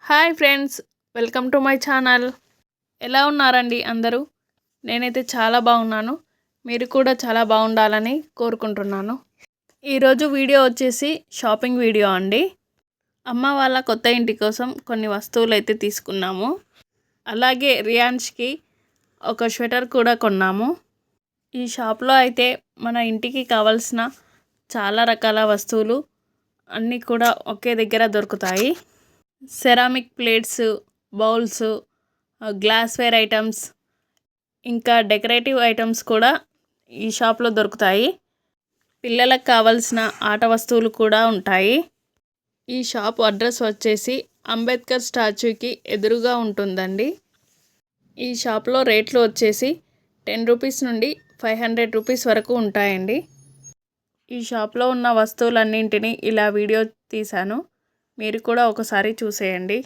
Hi friends, welcome to my channel. ఎలా ఉన్నారండి అందరూ? నేనైతే చాలా బాగున్నాను. మీరు కూడా చాలా బాగుండాలని కోరుకుంటున్నాను. ఈరోజు వీడియో వచ్చేసి షాపింగ్ వీడియో అండి. అమ్మ వాళ్ళ కొత్త ఇంటి కోసం కొన్ని వస్తువులు అయితే తీసుకున్నాము. అలాగే రియాన్ష్కి ఒక స్వెటర్ కూడా కొన్నాము. ఈ షాప్లో అయితే మన ఇంటికి కావాల్సిన చాలా రకాల వస్తువులు అన్నీ కూడా ఒకే దగ్గర దొరుకుతాయి. Ceramic plates, bowls, glassware items, ఇంకా డెకరేటివ్ ఐటమ్స్ కూడా ఈ షాప్లో దొరుకుతాయి. పిల్లలకు కావాల్సిన ఆట వస్తువులు కూడా ఉంటాయి. ఈ షాప్ అడ్రస్ వచ్చేసి అంబేద్కర్ స్టాచ్యూకి ఎదురుగా ఉంటుందండి. ఈ షాప్లో రేట్లు వచ్చేసి 10 రూపీస్ నుండి 500 రూపీస్ వరకు ఉంటాయండి. ఈ షాప్లో ఉన్న వస్తువులన్నింటినీ ఇలా వీడియో తీశాను. మీరు కూడా ఒకసారి చూసేయండి.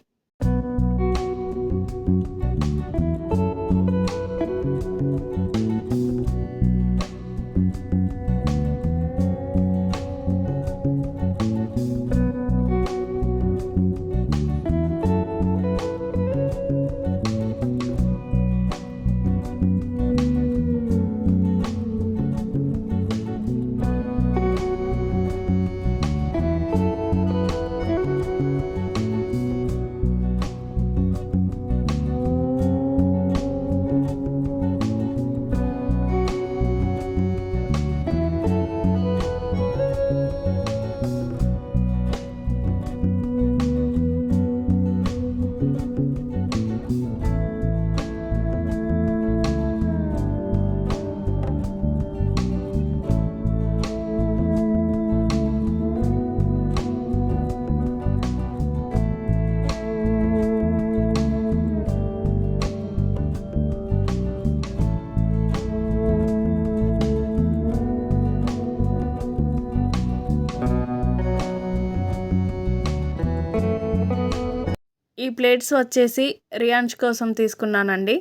ఈ ప్లేట్స్ వచ్చేసి రియాన్ష్ కోసం తీసుకున్నానండి.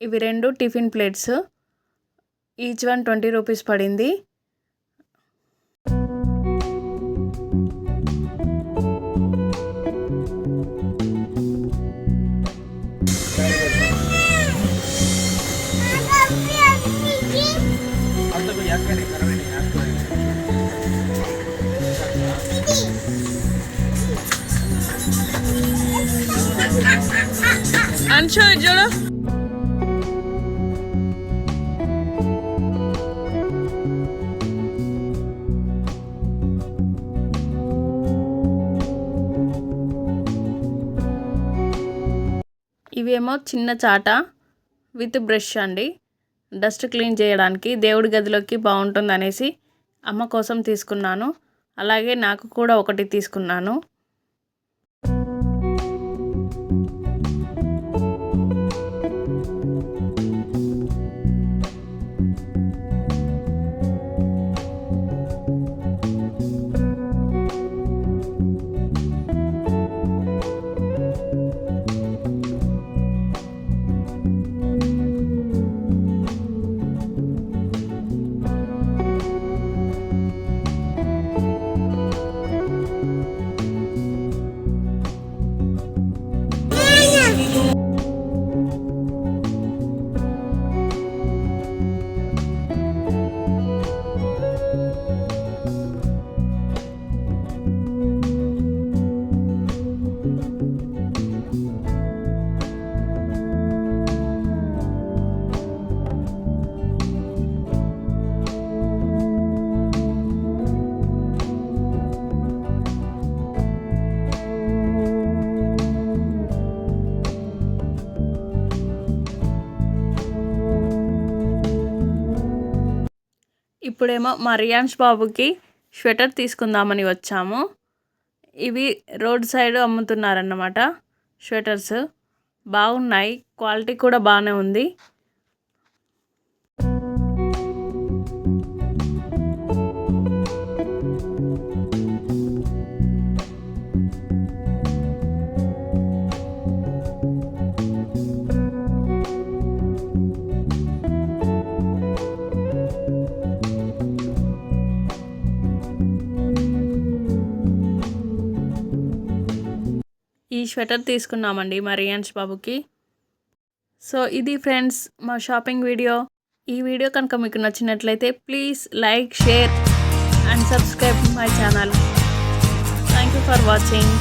ఇవి 2 tiffin plates. Each one 20 rupees పడింది. అంశు చూడు. ఇవేమో చిన్న చాట విత్ బ్రష్ అండి. డస్ట్ క్లీన్ చేయడానికి దేవుడి గదిలోకి బాగుంటుంది అనేసి అమ్మ కోసం తీసుకున్నాను. అలాగే నాకు కూడా ఒకటి తీసుకున్నాను. ఇప్పుడేమో మా రియాన్ష్ బాబుకి స్వెటర్ తీసుకుందామని వచ్చాము. ఇవి రోడ్ సైడ్ అమ్ముతున్నారన్నమాట. స్వెటర్స్ బాగున్నాయి, క్వాలిటీ కూడా బాగానే ఉంది. ఈ స్వెటర్ తీసుకున్నామండి మా రియాన్స్ బాబుకి. సో ఇది ఫ్రెండ్స్ మా షాపింగ్ వీడియో. ఈ వీడియో కనుక మీకు నచ్చినట్లయితే please like, share and subscribe my channel. Thank you for watching.